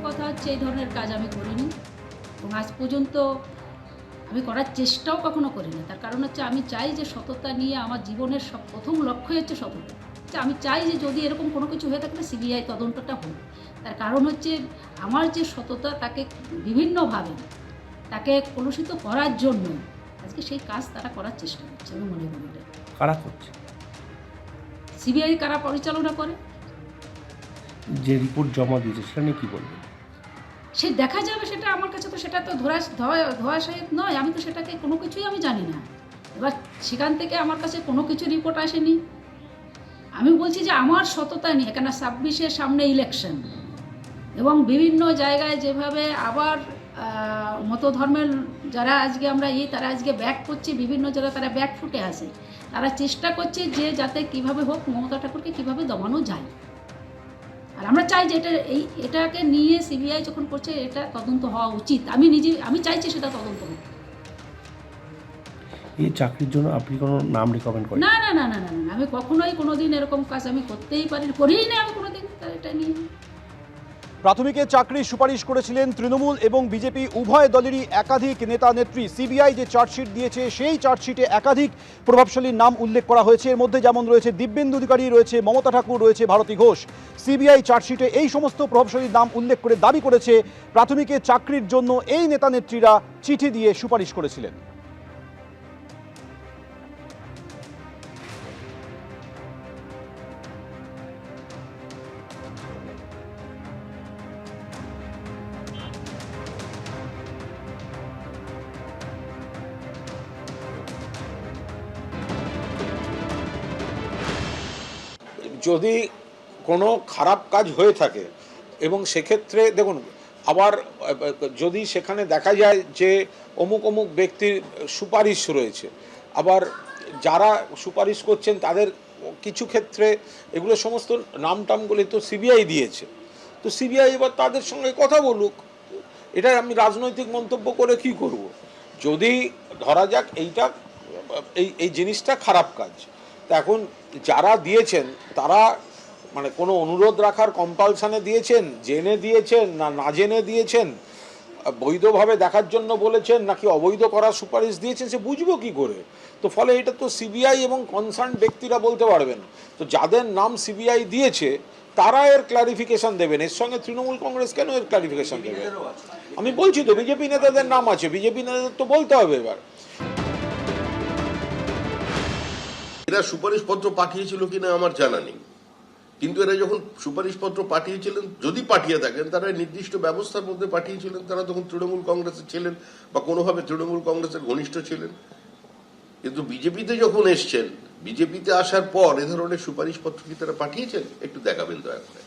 কথা হচ্ছে এই ধরনের কাজ আমি করিনি এবং আজ পর্যন্ত আমি করার চেষ্টাও কখনো করিনি। তার কারণ হচ্ছে আমি চাই যে সততা নিয়ে আমার জীবনের প্রথম লক্ষ্যই হচ্ছে সততা। আমি চাই যে যদি এরকম কোনো কিছু হয়ে থাকে সিবিআই তদন্তটা হোক। তার কারণ হচ্ছে আমার যে সততা তাকে বিভিন্নভাবে তাকে কলুষিত করার জন্য আজকে সেই কাজ তারা করার চেষ্টা করছে আমি মনে করি। কারা করছে? সিবিআই কারা পরিচালনা করে যে রিপোর্ট জমা দিয়েছে সেটা নিয়ে কী বলবেন? সে দেখা যাবে, সেটা আমার কাছে তো সেটা তো ধোঁয়াশায়িত নয়, আমি তো সেটাকে কোনো কিছুই আমি জানি না। এবার সেখান থেকে আমার কাছে কোনো কিছু রিপোর্ট আসেনি। আমি বলছি যে আমার সততা নিয়ে, কেন 26-এর সামনে ইলেকশন এবং বিভিন্ন জায়গায় যেভাবে আবার মতধর্মের যারা আজকে আমরা তারা আজকে ব্যাক করছে, বিভিন্ন জায়গায় তারা ব্যাক ফুটে আসে, তারা চেষ্টা করছে যে যাতে কিভাবে হোক মমতা ঠাকুরকে কীভাবে দমানো যায়। আর আমরা চাই যে এটাকে নিয়ে সিবিআই যখন করছে এটা তদন্ত হওয়া উচিত। আমি চাইছি সেটা তদন্ত হোক। এই চাকরির জন্য আপনি কোনো নাম রেকমেন্ড করেন? না না না না না না, আমি কখনোই কোনোদিন এরকম কাজ আমি করতেই করিই না আমি কোনোদিন এটা নিয়ে। প্রাথমিকে চাকরির সুপারিশ করেছিলেন তৃণমূল এবং বিজেপি উভয় দলেরই একাধিক নেতা নেত্রী। সিবিআই যে চার্জশিট দিয়েছে সেই চার্জশিটে একাধিক প্রভাবশালীর নাম উল্লেখ করা হয়েছে। এর মধ্যে যেমন রয়েছে দিব্যেন্দু অধিকারী, রয়েছে মমতা ঠাকুর, রয়েছে ভারতী ঘোষ। সিবিআই চার্জশিটে এই সমস্ত প্রভাবশালীর নাম উল্লেখ করে দাবি করেছে প্রাথমিকে চাকরির জন্য এই নেতা নেত্রীরা চিঠি দিয়ে সুপারিশ করেছিলেন। যদি কোনো খারাপ কাজ হয়ে থাকে এবং সেক্ষেত্রে দেখুন, আবার যদি সেখানে দেখা যায় যে অমুক অমুক ব্যক্তির সুপারিশ রয়েছে, আবার যারা সুপারিশ করছেন তাদের কিছু ক্ষেত্রে এগুলো সমস্ত নামটামগুলি তো সিবিআই দিয়েছে, তো সিবিআই এবার তাদের সঙ্গে কথা বলুক। এটা আমি রাজনৈতিক মন্তব্য করে কি করব? যদি ধরা যাক এই জিনিসটা খারাপ কাজ, তা এখন যারা দিয়েছেন তারা মানে কোনো অনুরোধ রাখার কম্পালশনে দিয়েছেন, জেনে দিয়েছেন না না জেনে দিয়েছেন, বৈধভাবে দেখার জন্য বলেছেন নাকি অবৈধ করার সুপারিশ দিয়েছেন, সে বুঝবো কি করে? তো ফলে এটা তো সিবিআই এবং কনসার্ন ব্যক্তিরা বলতে পারবেন। তো যাদের নাম সিবিআই দিয়েছে তারা এর ক্লারিফিকেশন দেবেন। এর সঙ্গে তৃণমূল কংগ্রেস কেন এর ক্লারিফিকেশন দেবে? আমি বলছি তো বিজেপি নেতাদের নাম আছে, বিজেপি নেতাদের তো বলতে হবে। এবার এরা সুপারিশপত্র পাঠিয়েছিল কিনা আমার জানা নেই, কিন্তু এরা যখন সুপারিশপত্র পাঠিয়েছিলেন, যদি পাঠিয়ে থাকেন তারা নির্দিষ্ট ব্যবস্থার মধ্যে পাঠিয়েছিলেন। তারা তখন তৃণমূল কংগ্রেসে ছিলেন বা কোনোভাবে তৃণমূল কংগ্রেসের ঘনিষ্ঠ ছিলেন। কিন্তু বিজেপিতে যখন এসছেন, বিজেপিতে আসার পর এ ধরনের সুপারিশপত্র কি তারা পাঠিয়েছেন? একটু দেখাবেন দয়া করে।